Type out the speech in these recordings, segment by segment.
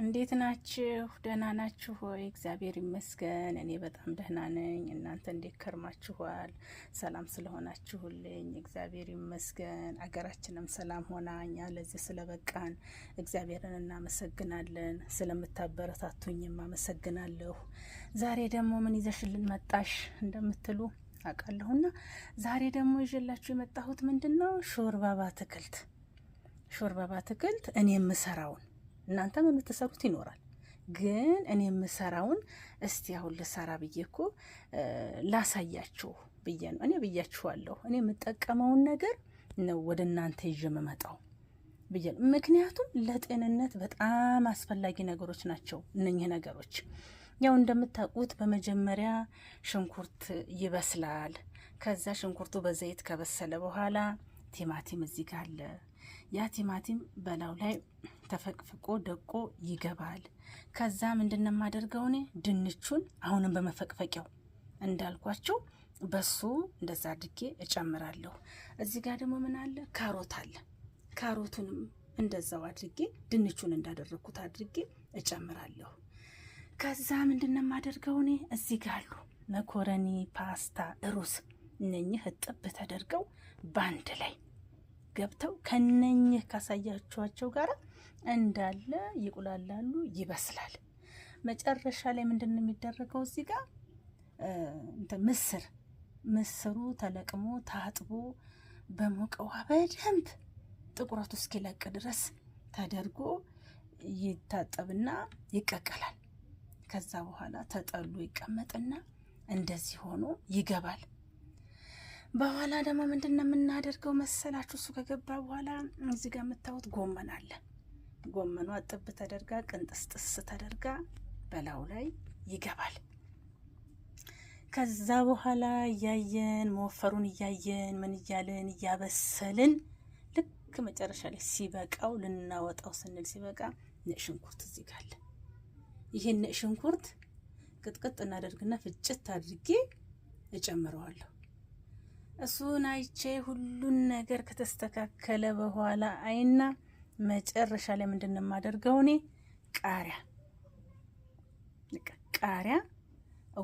እንዴት ናችሁ? ደህና ናችሁ ሆይ? እግዚአብሔር ይመስገን እኔ በጣም ደህና ነኝ። እናንተ እንዴት ከርማችኋል? ሰላም ስለሆናችሁልኝ እግዚአብሔር ይመስገን። አገራችንም ሰላም ሆና እኛ ለዚህ ስለበቃን እግዚአብሔርን እናመሰግናለን። ስለምታበረታቱኝም አመሰግናለሁ። ዛሬ ደግሞ ምን ይዘሽልን መጣሽ እንደምትሉ አውቃለሁና ዛሬ ደግሞ ይዤላችሁ የመጣሁት ምንድነው? ሾርባ በአትክልት እኔ የምሰራውን እናንተም የምትሰሩት ይኖራል፣ ግን እኔ የምሰራውን እስቲ አሁን ልሰራ ብዬ እኮ ላሳያችሁ ብዬ ነው። እኔ ብያችኋለሁ፣ እኔ የምጠቀመውን ነገር ነው ወደ እናንተ ይዤ የምመጣው ብዬ ነው። ምክንያቱም ለጤንነት በጣም አስፈላጊ ነገሮች ናቸው እነኚህ ነገሮች። ያው እንደምታውቁት በመጀመሪያ ሽንኩርት ይበስላል። ከዛ ሽንኩርቱ በዘይት ከበሰለ በኋላ ቲማቲም እዚህ ጋር አለ። ያ ቲማቲም በላው ላይ ተፈቅፍቆ ደቆ ይገባል። ከዛ ምንድነው የማደርገው እኔ ድንቹን አሁንም በመፈቅፈቂያው እንዳልኳቸው በሱ እንደዛ አድርጌ እጨምራለሁ። እዚህ ጋር ደግሞ ምን አለ? ካሮት አለ። ካሮቱንም እንደዛው አድርጌ ድንቹን እንዳደረኩት አድርጌ እጨምራለሁ። ከዛ ምንድነው የማደርገው እኔ እዚህ ጋር አሉ መኮረኒ፣ ፓስታ፣ ሩዝ እነኚህ እጥብ ተደርገው ባንድ ላይ ገብተው ከነኚህ ካሳያችኋቸው ጋር እንዳለ ይቁላላሉ፣ ይበስላል። መጨረሻ ላይ ምንድነው የሚደረገው? እዚህ ጋር ምስሩ ተለቅሞ ታጥቦ በሞቀ ውሃ በደንብ ጥቁረቱ እስኪለቅ ድረስ ተደርጎ ይታጠብና ይቀቀላል። ከዛ በኋላ ተጠሉ ይቀመጥና እንደዚህ ሆኖ ይገባል። በኋላ ደግሞ ምንድነው የምናደርገው መሰላችሁ? እሱ ከገባ በኋላ እዚህ ጋር የምታዩት ጎመን አለ። ጎመኗ ጥብ ተደርጋ ቅንጥስጥስ ተደርጋ በላው ላይ ይገባል። ከዛ በኋላ እያየን መወፈሩን እያየን ምን እያለን እያበሰልን ልክ መጨረሻ ላይ ሲበቃው ልናወጣው ስንል ሲበቃ ነጭ ሽንኩርት እዚህ ጋር አለ። ይሄን ነጭ ሽንኩርት ቅጥቅጥ እናደርግና ፍጭት አድርጌ እጨምረዋለሁ። እሱን አይቼ ሁሉን ነገር ከተስተካከለ በኋላ አይና መጨረሻ ላይ ምንድነው የማደርገው እኔ ቃሪያ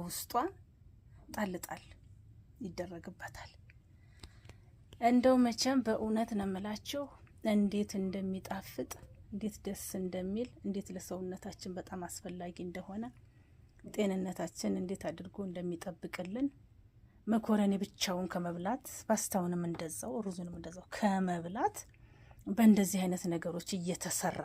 ውስጧ ጣልጣል ይደረግበታል። እንደው መቼም በእውነት ነው የምላችሁ እንዴት እንደሚጣፍጥ፣ እንዴት ደስ እንደሚል፣ እንዴት ለሰውነታችን በጣም አስፈላጊ እንደሆነ፣ ጤንነታችን እንዴት አድርጎ እንደሚጠብቅልን መኮረኒ ብቻውን ከመብላት ፓስታውንም እንደዛው ሩዙንም እንደዛው ከመብላት በእንደዚህ አይነት ነገሮች እየተሰራ